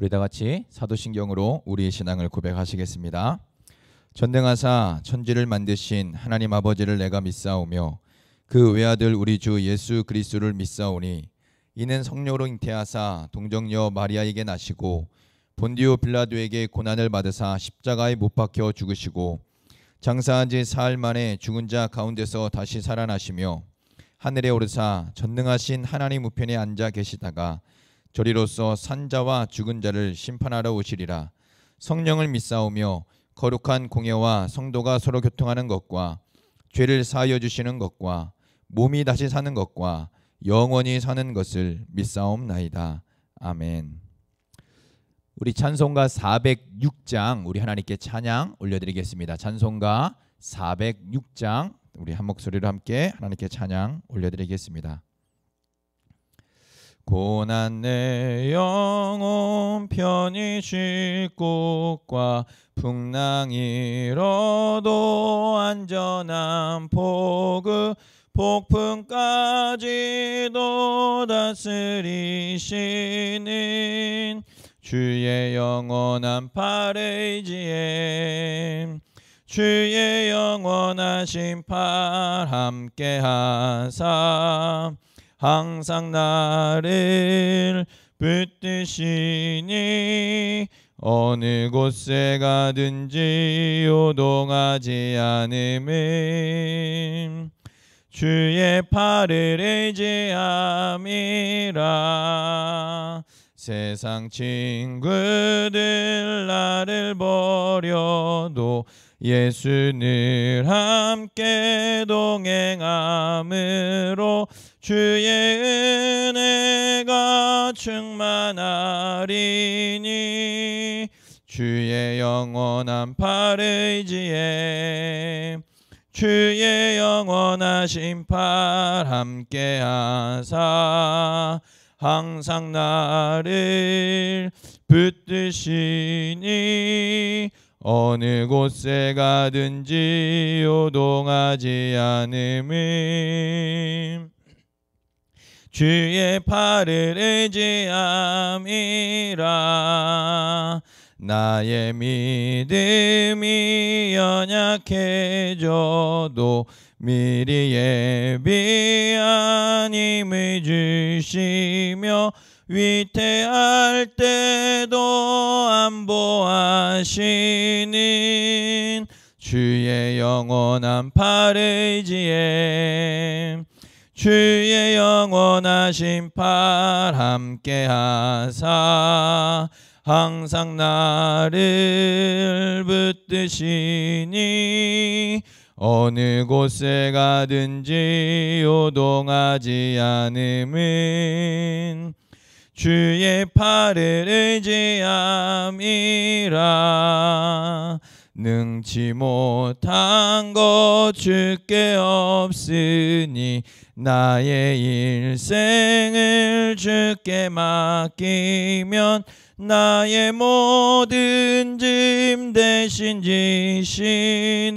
우리 다 같이 사도신경으로 우리의 신앙을 고백하시겠습니다. 전능하사 천지를 만드신 하나님 아버지를 내가 믿사오며 그 외아들 우리 주 예수 그리스도를 믿사오니 이는 성령으로 잉태하사 동정녀 마리아에게 나시고 본디오 빌라도에게 고난을 받으사 십자가에 못 박혀 죽으시고 장사한 지 사흘 만에 죽은 자 가운데서 다시 살아나시며 하늘에 오르사 전능하신 하나님 우편에 앉아 계시다가 저리로서 산자와 죽은 자를 심판하러 오시리라. 성령을 믿사오며 거룩한 공예와 성도가 서로 교통하는 것과 죄를 사하여 주시는 것과 몸이 다시 사는 것과 영원히 사는 것을 믿사옵나이다. 아멘. 우리 찬송가 406장 우리 하나님께 찬양 올려드리겠습니다. 찬송가 406장 우리 한 목소리로 함께 하나님께 찬양 올려드리겠습니다. 고난 내 영혼 편히 쉴 곳과 풍랑이 일어도 안전한 포구 폭풍까지도 다스리시는 주의 영원한 팔의지에 주의 영원하신 팔 함께하사 항상 나를 붙드시니 어느 곳에 가든지 요동하지 않음은 주의 팔을 의지함이라. 세상 친구들 나를 버려도 예수 늘 함께 동행함으로 주의 은혜가 충만하리니 주의 영원한 팔의지에 주의 영원하신 팔 함께하사 항상 나를 붙드시니 어느 곳에 가든지 요동하지 않음은 주의 팔을 의지함이라. 나의 믿음이 연약해져도 미리 예비한 힘을 주시며 위태할 때도 안보하시는 주의 영원한 팔의지에 주의 영원하신 팔 함께하사 항상 나를 붙드시니 어느 곳에 가든지 요동하지 않음은 주의 팔을 의지함이라. 능치 못한 것 주께 없으니 나의 일생을 주께 맡기면 나의 모든 짐 대신 지시는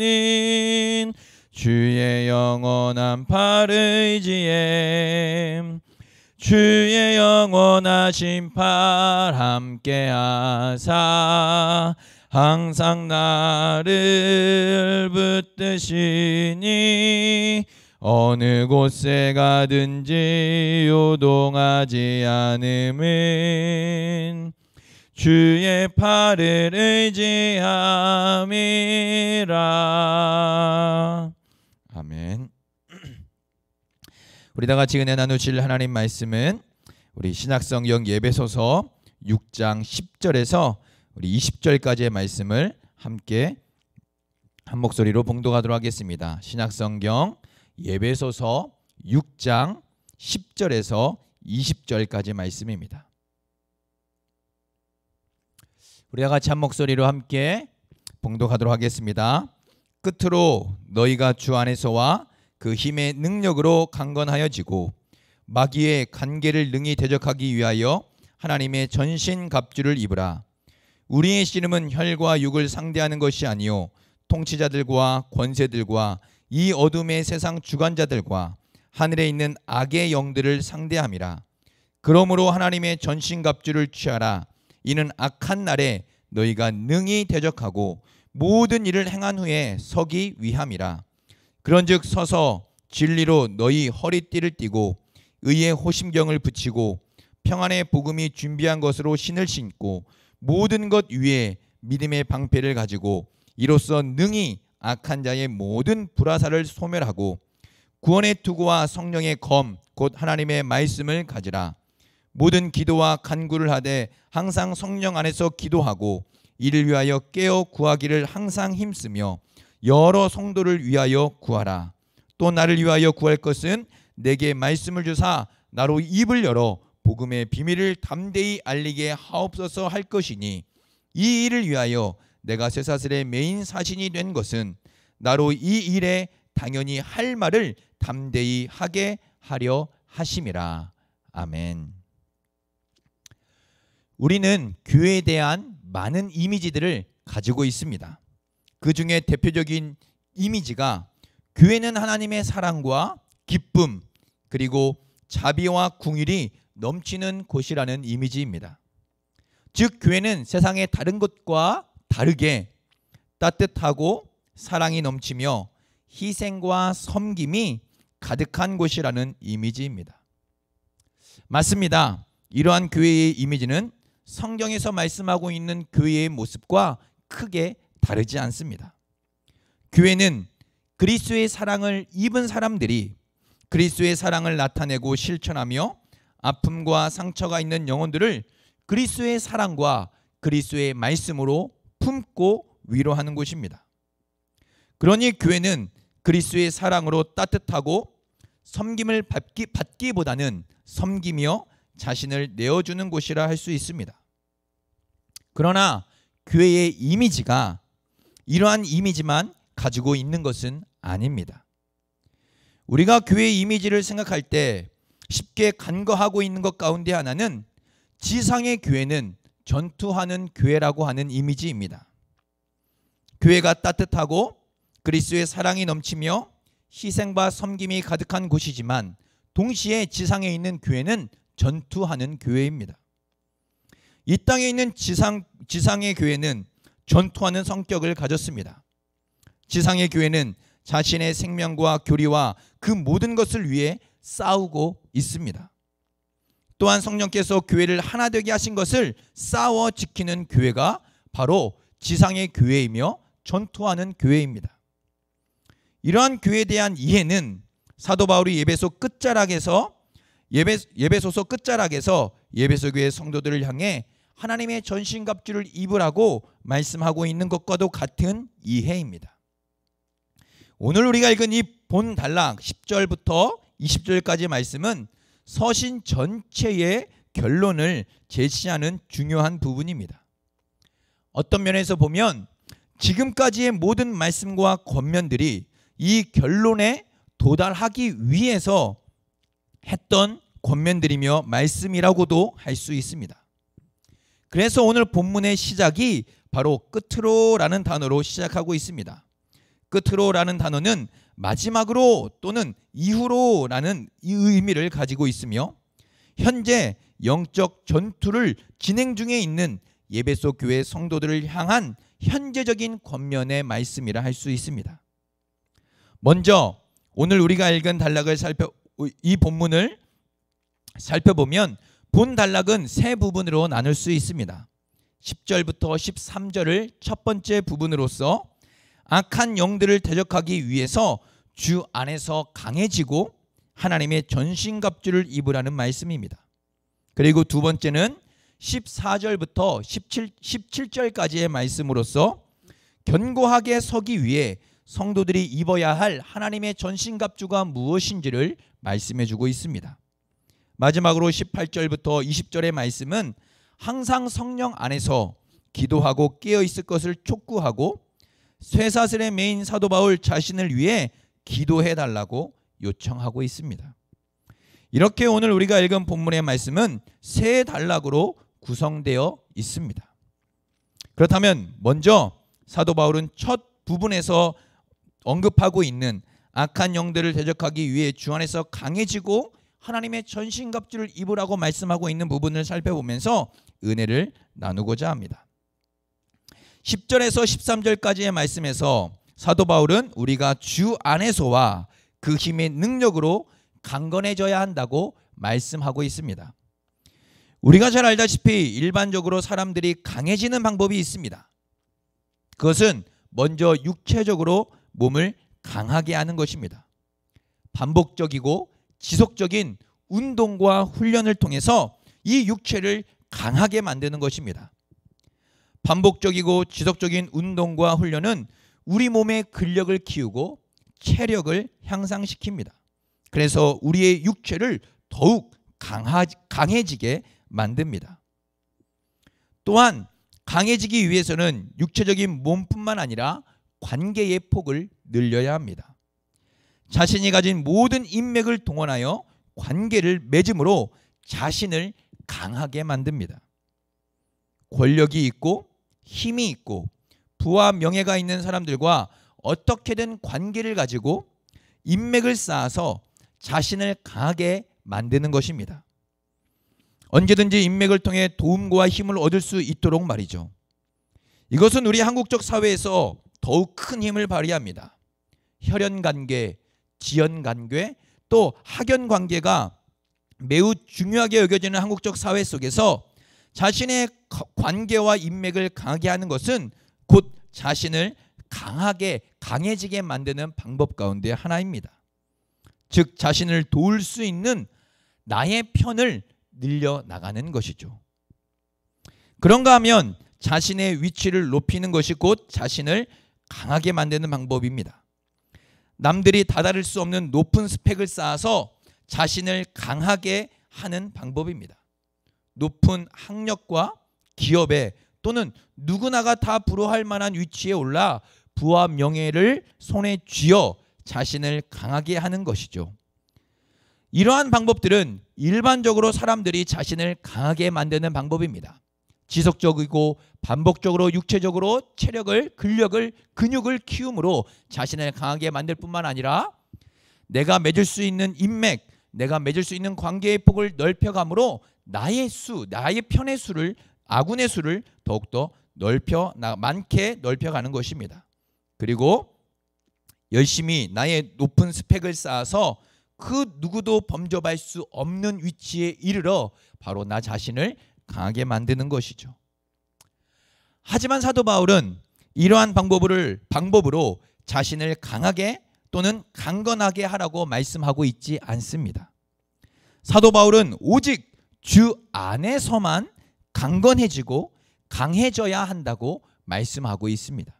주의 영원한 팔의지에 주의 영원하신 팔 함께하사 항상 나를 붙드시니 어느 곳에 가든지 요동하지 않음은 주의 팔을 의지함이라. 아멘. 우리 다 같이 은혜 나누실 하나님 말씀은 우리 신약성경 예배소서 6장 10절에서 우리 20절까지의 말씀을 함께 한 목소리로 봉독하도록 하겠습니다. 신약성경 예배소서 6장 10절에서 20절까지 말씀입니다. 우리 다 같이 한 목소리로 함께 봉독하도록 하겠습니다. 끝으로 너희가 주 안에서와 그 힘의 능력으로 강건하여지고 마귀의 간계를 능히 대적하기 위하여 하나님의 전신 갑주를 입으라. 우리의 씨름은 혈과 육을 상대하는 것이 아니요 통치자들과 권세들과 이 어둠의 세상 주관자들과 하늘에 있는 악의 영들을 상대함이라. 그러므로 하나님의 전신 갑주를 취하라. 이는 악한 날에 너희가 능히 대적하고 모든 일을 행한 후에 서기 위함이라. 그런즉 서서 진리로 너희 허리띠를 띠고 의의 호심경을 붙이고 평안의 복음이 준비한 것으로 신을 신고 모든 것 위에 믿음의 방패를 가지고 이로써 능히 악한 자의 모든 불화살을 소멸하고 구원의 투구와 성령의 검 곧 하나님의 말씀을 가지라. 모든 기도와 간구를 하되 항상 성령 안에서 기도하고 이를 위하여 깨어 구하기를 항상 힘쓰며 여러 성도를 위하여 구하라. 또 나를 위하여 구할 것은 내게 말씀을 주사 나로 입을 열어 복음의 비밀을 담대히 알리게 하옵소서 할 것이니 이 일을 위하여 내가 쇠사슬의 메인 사신이 된 것은 나로 이 일에 당연히 할 말을 담대히 하게 하려 하심이라. 아멘. 우리는 교회에 대한 많은 이미지들을 가지고 있습니다. 그 중에 대표적인 이미지가 교회는 하나님의 사랑과 기쁨 그리고 자비와 긍휼이 넘치는 곳이라는 이미지입니다. 즉 교회는 세상의 다른 것과 다르게 따뜻하고 사랑이 넘치며 희생과 섬김이 가득한 곳이라는 이미지입니다. 맞습니다. 이러한 교회의 이미지는 성경에서 말씀하고 있는 교회의 모습과 크게 다르지 않습니다. 교회는 그리스도의 사랑을 입은 사람들이 그리스도의 사랑을 나타내고 실천하며 아픔과 상처가 있는 영혼들을 그리스도의 사랑과 그리스도의 말씀으로 품고 위로하는 곳입니다. 그러니 교회는 그리스도의 사랑으로 따뜻하고 섬김을 받기보다는 섬기며 자신을 내어주는 곳이라 할 수 있습니다. 그러나 교회의 이미지가 이러한 이미지만 가지고 있는 것은 아닙니다. 우리가 교회의 이미지를 생각할 때 쉽게 간과하고 있는 것 가운데 하나는 지상의 교회는 전투하는 교회라고 하는 이미지입니다. 교회가 따뜻하고 그리스도의 사랑이 넘치며 희생과 섬김이 가득한 곳이지만 동시에 지상에 있는 교회는 전투하는 교회입니다. 이 땅에 있는 지상의 교회는 전투하는 성격을 가졌습니다. 지상의 교회는 자신의 생명과 교리와 그 모든 것을 위해 싸우고 있습니다. 또한 성령께서 교회를 하나 되게 하신 것을 싸워 지키는 교회가 바로 지상의 교회이며 전투하는 교회입니다. 이러한 교회에 대한 이해는 사도 바울이 예배소서 끝자락에서 예배소 교회 성도들을 향해 하나님의 전신갑주를 입으라고 말씀하고 있는 것과도 같은 이해입니다. 오늘 우리가 읽은 이 본 단락 10절부터 20절까지 말씀은 서신 전체의 결론을 제시하는 중요한 부분입니다. 어떤 면에서 보면 지금까지의 모든 말씀과 권면들이 이 결론에 도달하기 위해서 했던 권면들이며 말씀이라고도 할 수 있습니다. 그래서 오늘 본문의 시작이 바로 끝으로라는 단어로 시작하고 있습니다. 끝으로라는 단어는 마지막으로 또는 이후로라는 의미를 가지고 있으며 현재 영적 전투를 진행 중에 있는 예배소 교회 성도들을 향한 현재적인 권면의 말씀이라 할 수 있습니다. 먼저 오늘 우리가 읽은 단락을 이 본문을 살펴보면 본 단락은 세 부분으로 나눌 수 있습니다. 10절부터 13절을 첫 번째 부분으로서 악한 영들을 대적하기 위해서 주 안에서 강해지고 하나님의 전신갑주를 입으라는 말씀입니다. 그리고 두 번째는 14절부터 17절까지의 말씀으로서 견고하게 서기 위해 성도들이 입어야 할 하나님의 전신갑주가 무엇인지를 말씀해 주고 있습니다. 마지막으로 18절부터 20절의 말씀은 항상 성령 안에서 기도하고 깨어 있을 것을 촉구하고 쇠사슬에 매인 사도 바울 자신을 위해 기도해 달라고 요청하고 있습니다. 이렇게 오늘 우리가 읽은 본문의 말씀은 세 단락으로 구성되어 있습니다. 그렇다면 먼저 사도 바울은 첫 부분에서 언급하고 있는 악한 영들을 대적하기 위해 주 안에서 강해지고 하나님의 전신갑주를 입으라고 말씀하고 있는 부분을 살펴보면서 은혜를 나누고자 합니다. 10절에서 13절까지의 말씀에서 사도 바울은 우리가 주 안에서와 그 힘의 능력으로 강건해져야 한다고 말씀하고 있습니다. 우리가 잘 알다시피 일반적으로 사람들이 강해지는 방법이 있습니다. 그것은 먼저 육체적으로 몸을 강하게 하는 것입니다. 반복적이고 지속적인 운동과 훈련을 통해서 이 육체를 강하게 만드는 것입니다. 반복적이고 지속적인 운동과 훈련은 우리 몸의 근력을 키우고 체력을 향상시킵니다. 그래서 우리의 육체를 더욱 강해지게 만듭니다. 또한 강해지기 위해서는 육체적인 몸뿐만 아니라 관계의 폭을 늘려야 합니다. 자신이 가진 모든 인맥을 동원하여 관계를 맺음으로 자신을 강하게 만듭니다. 권력이 있고 힘이 있고 부와 명예가 있는 사람들과 어떻게든 관계를 가지고 인맥을 쌓아서 자신을 강하게 만드는 것입니다. 언제든지 인맥을 통해 도움과 힘을 얻을 수 있도록 말이죠. 이것은 우리 한국적 사회에서 더욱 큰 힘을 발휘합니다. 혈연관계, 지연관계, 또 학연관계가 매우 중요하게 여겨지는 한국적 사회 속에서 자신의 관계와 인맥을 강하게 하는 것은 곧 자신을 강해지게 만드는 방법 가운데 하나입니다. 즉 자신을 도울 수 있는 나의 편을 늘려나가는 것이죠. 그런가 하면 자신의 위치를 높이는 것이 곧 자신을 강하게 만드는 방법입니다. 남들이 다다를 수 없는 높은 스펙을 쌓아서 자신을 강하게 하는 방법입니다. 높은 학력과 기업에 또는 누구나가 다 부러워할 만한 위치에 올라 부와 명예를 손에 쥐어 자신을 강하게 하는 것이죠. 이러한 방법들은 일반적으로 사람들이 자신을 강하게 만드는 방법입니다. 지속적이고 반복적으로 육체적으로 체력을, 근육을 키움으로 자신을 강하게 만들 뿐만 아니라 내가 맺을 수 있는 인맥, 내가 맺을 수 있는 관계의 폭을 넓혀감으로 나의 편의 수를, 아군의 수를 더욱더 많게 넓혀가는 것입니다. 그리고 열심히 나의 높은 스펙을 쌓아서 그 누구도 범접할 수 없는 위치에 이르러 바로 나 자신을 강하게 만드는 것이죠. 하지만 사도 바울은 이러한 방법으로 자신을 강하게 또는 강건하게 하라고 말씀하고 있지 않습니다. 사도 바울은 오직 주 안에서만 강건해지고 강해져야 한다고 말씀하고 있습니다.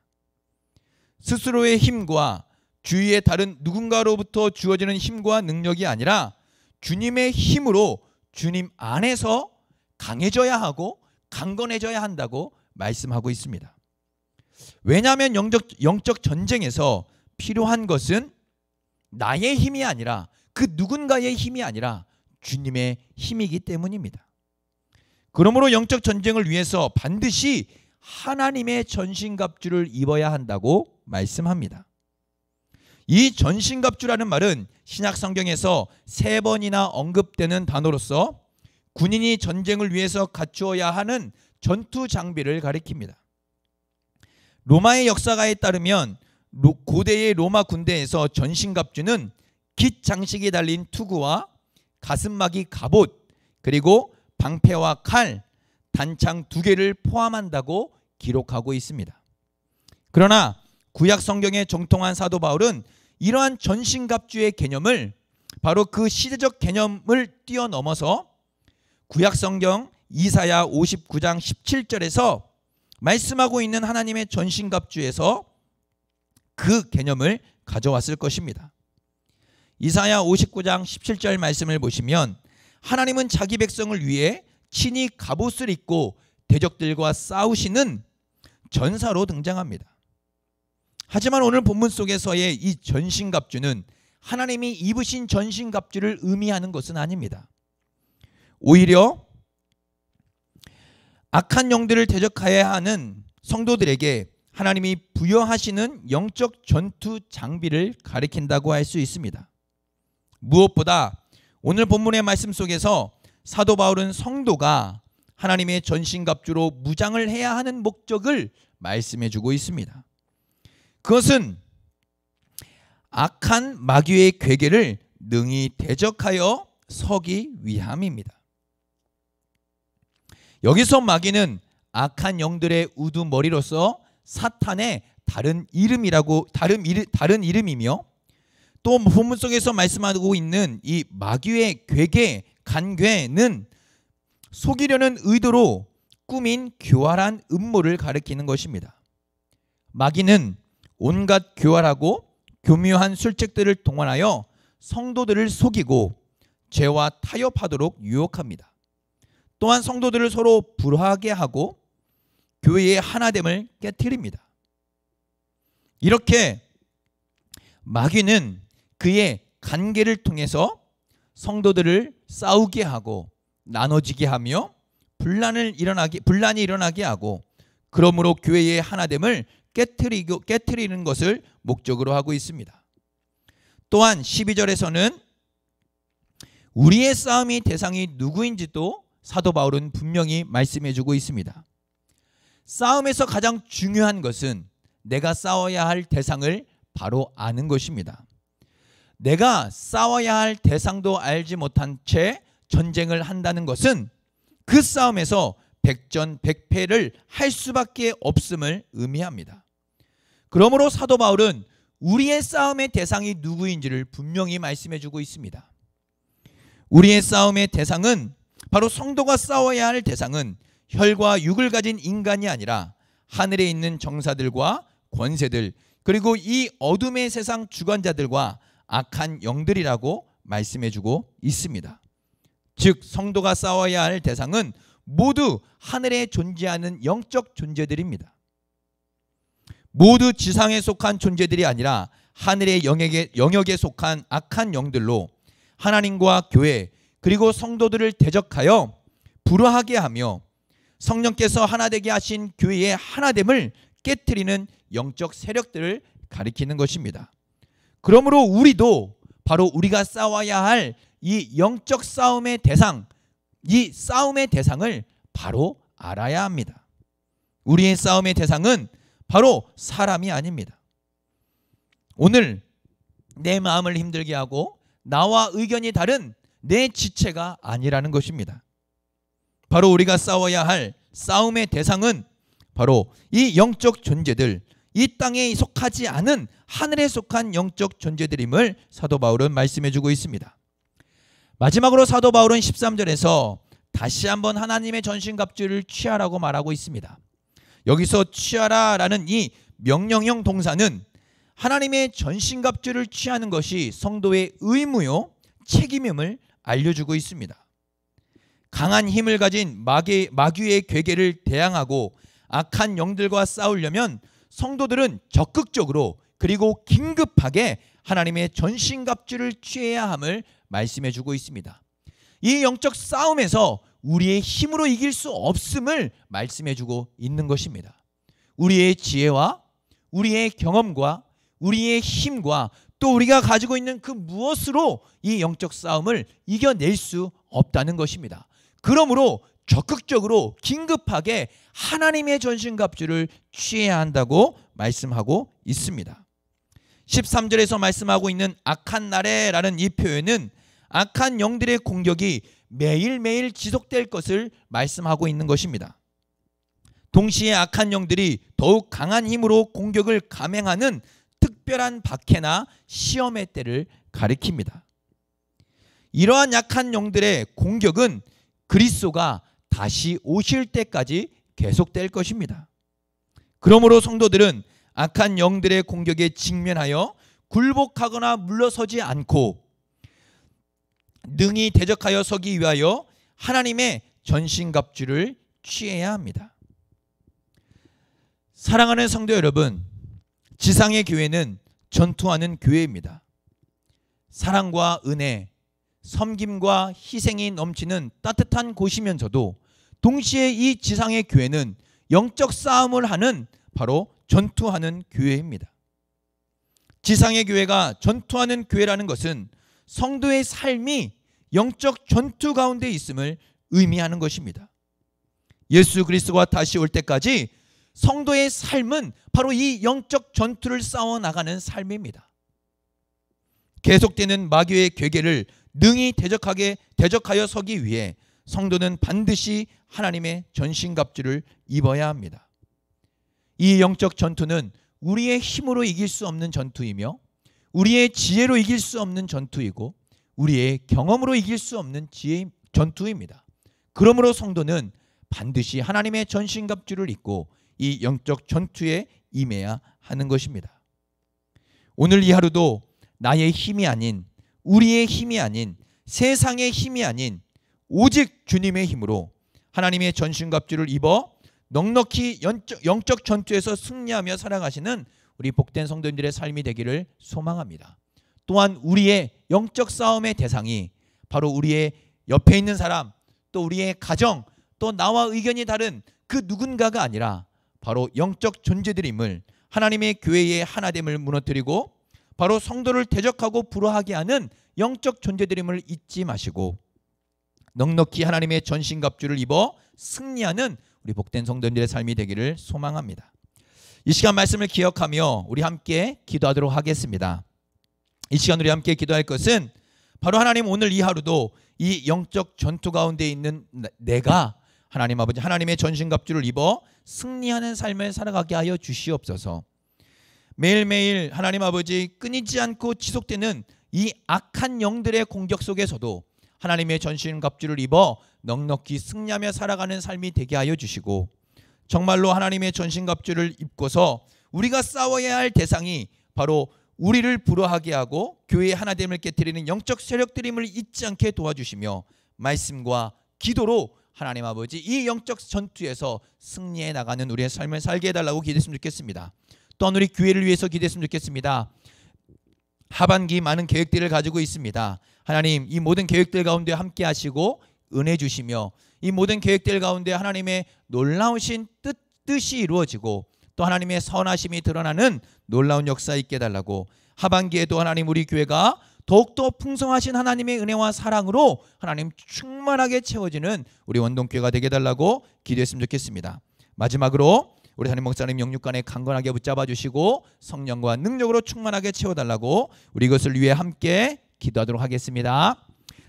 스스로의 힘과 주위의 다른 누군가로부터 주어지는 힘과 능력이 아니라 주님의 힘으로 주님 안에서 강해져야 하고 강건해져야 한다고 말씀하고 있습니다. 왜냐하면 영적 전쟁에서 필요한 것은 나의 힘이 아니라 그 누군가의 힘이 아니라 주님의 힘이기 때문입니다. 그러므로 영적 전쟁을 위해서 반드시 하나님의 전신갑주를 입어야 한다고 말씀합니다. 이 전신갑주라는 말은 신약 성경에서 3번이나 언급되는 단어로서 군인이 전쟁을 위해서 갖추어야 하는 전투 장비를 가리킵니다. 로마의 역사가에 따르면 고대의 로마 군대에서 전신갑주는 깃 장식이 달린 투구와 가슴막이 갑옷, 그리고 방패와 칼, 단창 2개를 포함한다고 기록하고 있습니다. 그러나 구약 성경에 정통한 사도 바울은 이러한 전신갑주의 개념을 바로 그 시대적 개념을 뛰어넘어서 구약 성경 이사야 59장 17절에서 말씀하고 있는 하나님의 전신갑주에서 그 개념을 가져왔을 것입니다. 이사야 59장 17절 말씀을 보시면 하나님은 자기 백성을 위해 친히 갑옷을 입고 대적들과 싸우시는 전사로 등장합니다. 하지만 오늘 본문 속에서의 이 전신갑주는 하나님이 입으신 전신갑주를 의미하는 것은 아닙니다. 오히려 악한 영들을 대적하여야 하는 성도들에게 하나님이 부여하시는 영적 전투 장비를 가리킨다고 할 수 있습니다. 무엇보다 오늘 본문의 말씀 속에서 사도 바울은 성도가 하나님의 전신갑주로 무장을 해야 하는 목적을 말씀해 주고 있습니다. 그것은 악한 마귀의 괴계를 능히 대적하여 서기 위함입니다. 여기서 마귀는 악한 영들의 우두머리로서 사탄의 다른 이름이며, 또 본문 속에서 말씀하고 있는 이 마귀의 괴계, 간괴는 속이려는 의도로 꾸민 교활한 음모를 가리키는 것입니다. 마귀는 온갖 교활하고 교묘한 술책들을 동원하여 성도들을 속이고 죄와 타협하도록 유혹합니다. 또한 성도들을 서로 불화하게 하고 교회의 하나됨을 깨트립니다. 이렇게 마귀는 그의 관계를 통해서 성도들을 싸우게 하고 나눠지게 하며 분란이 일어나게 하고, 그러므로 교회의 하나됨을 깨트리는 것을 목적으로 하고 있습니다. 또한 12절에서는 우리의 싸움의 대상이 누구인지도 사도 바울은 분명히 말씀해 주고 있습니다. 싸움에서 가장 중요한 것은 내가 싸워야 할 대상을 바로 아는 것입니다. 내가 싸워야 할 대상도 알지 못한 채 전쟁을 한다는 것은 그 싸움에서 백전백패를 할 수밖에 없음을 의미합니다. 그러므로 사도 바울은 우리의 싸움의 대상이 누구인지를 분명히 말씀해 주고 있습니다. 우리의 싸움의 대상은, 바로 성도가 싸워야 할 대상은 혈과 육을 가진 인간이 아니라 하늘에 있는 정사들과 권세들, 그리고 이 어둠의 세상 주관자들과 악한 영들이라고 말씀해 주고 있습니다. 즉 성도가 싸워야 할 대상은 모두 하늘에 존재하는 영적 존재들입니다. 모두 지상에 속한 존재들이 아니라 하늘의 영역에 속한 악한 영들로 하나님과 교회, 그리고 성도들을 대적하여 불화하게 하며 성령께서 하나 되게 하신 교회의 하나됨을 깨트리는 영적 세력들을 가리키는 것입니다. 그러므로 우리도 바로 우리가 싸워야 할 이 영적 싸움의 대상, 이 싸움의 대상을 바로 알아야 합니다. 우리의 싸움의 대상은 바로 사람이 아닙니다. 오늘 내 마음을 힘들게 하고 나와 의견이 다른 내 지체가 아니라는 것입니다. 바로 우리가 싸워야 할 싸움의 대상은 바로 이 영적 존재들, 이 땅에 속하지 않은 하늘에 속한 영적 존재들임을 사도 바울은 말씀해 주고 있습니다. 마지막으로 사도 바울은 13절에서 다시 한번 하나님의 전신갑주를 취하라고 말하고 있습니다. 여기서 취하라라는 이 명령형 동사는 하나님의 전신갑주를 취하는 것이 성도의 의무요 책임임을 알려주고 있습니다. 강한 힘을 가진 마귀의 괴계를 대항하고 악한 영들과 싸우려면 성도들은 적극적으로 그리고 긴급하게 하나님의 전신갑주를 취해야 함을 말씀해 주고 있습니다. 이 영적 싸움에서 우리의 힘으로 이길 수 없음을 말씀해 주고 있는 것입니다. 우리의 지혜와 우리의 경험과 우리의 힘과 또 우리가 가지고 있는 그 무엇으로 이 영적 싸움을 이겨낼 수 없다는 것입니다. 그러므로 적극적으로 긴급하게 하나님의 전신갑주를 취해야 한다고 말씀하고 있습니다. 13절에서 말씀하고 있는 악한 날에라는 이 표현은 악한 영들의 공격이 매일매일 지속될 것을 말씀하고 있는 것입니다. 동시에 악한 영들이 더욱 강한 힘으로 공격을 감행하는 특별한 박해나 시험의 때를 가리킵니다. 이러한 약한 영들의 공격은 그리스도가 다시 오실 때까지 계속될 것입니다. 그러므로 성도들은 악한 영들의 공격에 직면하여 굴복하거나 물러서지 않고 능히 대적하여 서기 위하여 하나님의 전신갑주를 취해야 합니다. 사랑하는 성도 여러분, 지상의 교회는 전투하는 교회입니다. 사랑과 은혜, 섬김과 희생이 넘치는 따뜻한 곳이면서도 동시에 이 지상의 교회는 영적 싸움을 하는 바로 전투하는 교회입니다. 지상의 교회가 전투하는 교회라는 것은 성도의 삶이 영적 전투 가운데 있음을 의미하는 것입니다. 예수 그리스도가 다시 올 때까지 성도의 삶은 바로 이 영적 전투를 싸워나가는 삶입니다. 계속되는 마귀의 괴계를 능히 대적하여 서기 위해 성도는 반드시 하나님의 전신갑주를 입어야 합니다. 이 영적 전투는 우리의 힘으로 이길 수 없는 전투이며 우리의 지혜로 이길 수 없는 전투이고 우리의 경험으로 이길 수 없는 전투입니다. 그러므로 성도는 반드시 하나님의 전신갑주를 입고 이 영적 전투에 임해야 하는 것입니다. 오늘 이 하루도 나의 힘이 아닌, 우리의 힘이 아닌, 세상의 힘이 아닌 오직 주님의 힘으로 하나님의 전신갑주를 입어 넉넉히 영적 전투에서 승리하며 살아가시는 우리 복된 성도님들의 삶이 되기를 소망합니다. 또한 우리의 영적 싸움의 대상이 바로 우리의 옆에 있는 사람, 또 우리의 가정, 또 나와 의견이 다른 그 누군가가 아니라 바로 영적 존재들임을, 하나님의 교회의 하나됨을 무너뜨리고 바로 성도를 대적하고 불화하게 하는 영적 존재들임을 잊지 마시고 넉넉히 하나님의 전신갑주를 입어 승리하는 우리 복된 성도님들의 삶이 되기를 소망합니다. 이 시간 말씀을 기억하며 우리 함께 기도하도록 하겠습니다. 이 시간 우리 함께 기도할 것은 바로 하나님, 오늘 이 하루도 이 영적 전투 가운데 있는 내가 하나님 아버지 하나님의 전신갑주를 입어 승리하는 삶을 살아가게 하여 주시옵소서. 매일매일 하나님 아버지 끊이지 않고 지속되는 이 악한 영들의 공격 속에서도 하나님의 전신갑주를 입어 넉넉히 승리하며 살아가는 삶이 되게 하여 주시고, 정말로 하나님의 전신갑주를 입고서 우리가 싸워야 할 대상이 바로 우리를 불화하게 하고 교회의 하나됨을 깨트리는 영적 세력들임을 잊지 않게 도와주시며 말씀과 기도로 하나님 아버지 이 영적 전투에서 승리해 나가는 우리의 삶을 살게 해달라고 기도했으면 좋겠습니다. 또한 우리 교회를 위해서 기도했으면 좋겠습니다. 하반기 많은 계획들을 가지고 있습니다. 하나님, 이 모든 계획들 가운데 함께 하시고 은혜 주시며 이 모든 계획들 가운데 하나님의 놀라우신 뜻이 이루어지고 또 하나님의 선하심이 드러나는 놀라운 역사 있게 해달라고, 하반기에도 하나님 우리 교회가 더욱더 풍성하신 하나님의 은혜와 사랑으로 하나님 충만하게 채워지는 우리 원동교회가 되게 해달라고 기도했으면 좋겠습니다. 마지막으로 우리 담임 목사님 영육간에 강건하게 붙잡아 주시고 성령과 능력으로 충만하게 채워달라고 우리 이것을 위해 함께 기도하도록 하겠습니다.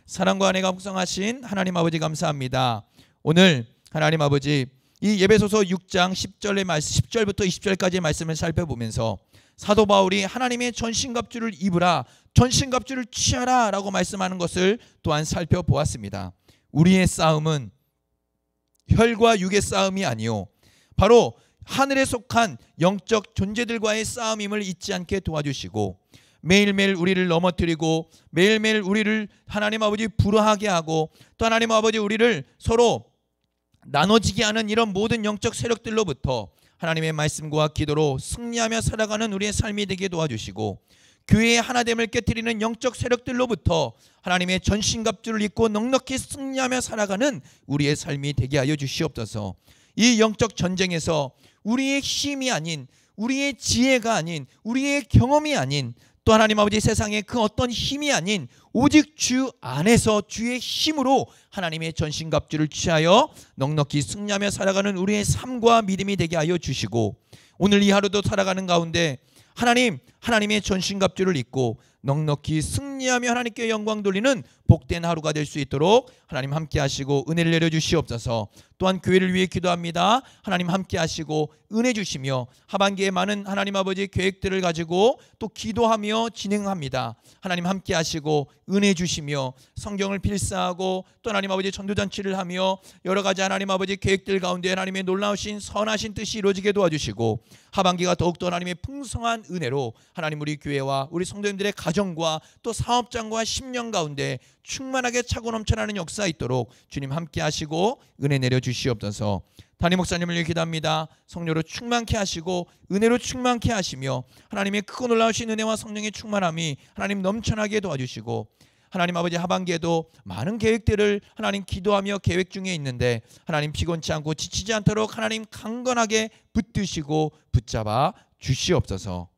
사랑과 은혜가 풍성하신 하나님 아버지 감사합니다. 오늘 하나님 아버지 이 예배소서 6장 10절의 말씀, 10절부터 20절까지의 말씀을 살펴보면서 사도 바울이 하나님의 전신갑주를 입으라, 전신갑주를 취하라 라고 말씀하는 것을 또한 살펴보았습니다. 우리의 싸움은 혈과 육의 싸움이 아니요 바로 하늘에 속한 영적 존재들과의 싸움임을 잊지 않게 도와주시고, 매일매일 우리를 넘어뜨리고 매일매일 우리를 하나님 아버지 불화하게 하고 또 하나님 아버지 우리를 서로 나눠지게 하는 이런 모든 영적 세력들로부터 하나님의 말씀과 기도로 승리하며 살아가는 우리의 삶이 되게 도와주시고, 교회의 하나됨을 깨트리는 영적 세력들로부터 하나님의 전신갑주를 입고 넉넉히 승리하며 살아가는 우리의 삶이 되게 하여 주시옵소서. 이 영적 전쟁에서 우리의 힘이 아닌, 우리의 지혜가 아닌, 우리의 경험이 아닌, 또 하나님 아버지 세상의 그 어떤 힘이 아닌 오직 주 안에서 주의 힘으로 하나님의 전신갑주를 취하여 넉넉히 승리하며 살아가는 우리의 삶과 믿음이 되게 하여 주시고, 오늘 이 하루도 살아가는 가운데 하나님의 전신갑주를 입고 넉넉히 승리하며 하나님께 영광 돌리는 복된 하루가 될 수 있도록 하나님 함께 하시고 은혜를 내려주시옵소서. 또한 교회를 위해 기도합니다. 하나님 함께 하시고 은혜 주시며 하반기에 많은 하나님 아버지 계획들을 가지고 또 기도하며 진행합니다. 하나님 함께 하시고 은혜 주시며 성경을 필사하고 또 하나님 아버지 전도잔치를 하며 여러 가지 하나님 아버지 계획들 가운데 하나님의 놀라우신 선하신 뜻이 이루어지게 도와주시고, 하반기가 더욱더 하나님의 풍성한 은혜로 하나님 우리 교회와 우리 성도님들의 가정과 또 사업장과 심령 가운데 충만하게 차고 넘쳐나는 역사 있도록 주님 함께 하시고 은혜 내려 주시옵소서. 담임 목사님을 위해 기도합니다. 성령으로 충만케 하시고 은혜로 충만케 하시며 하나님의 크고 놀라우신 은혜와 성령의 충만함이 하나님 넘쳐나게 도와주시고, 하나님 아버지 하반기에도 많은 계획들을 하나님 기도하며 계획 중에 있는데 하나님 피곤치 않고 지치지 않도록 하나님 강건하게 붙드시고 붙잡아 주시옵소서.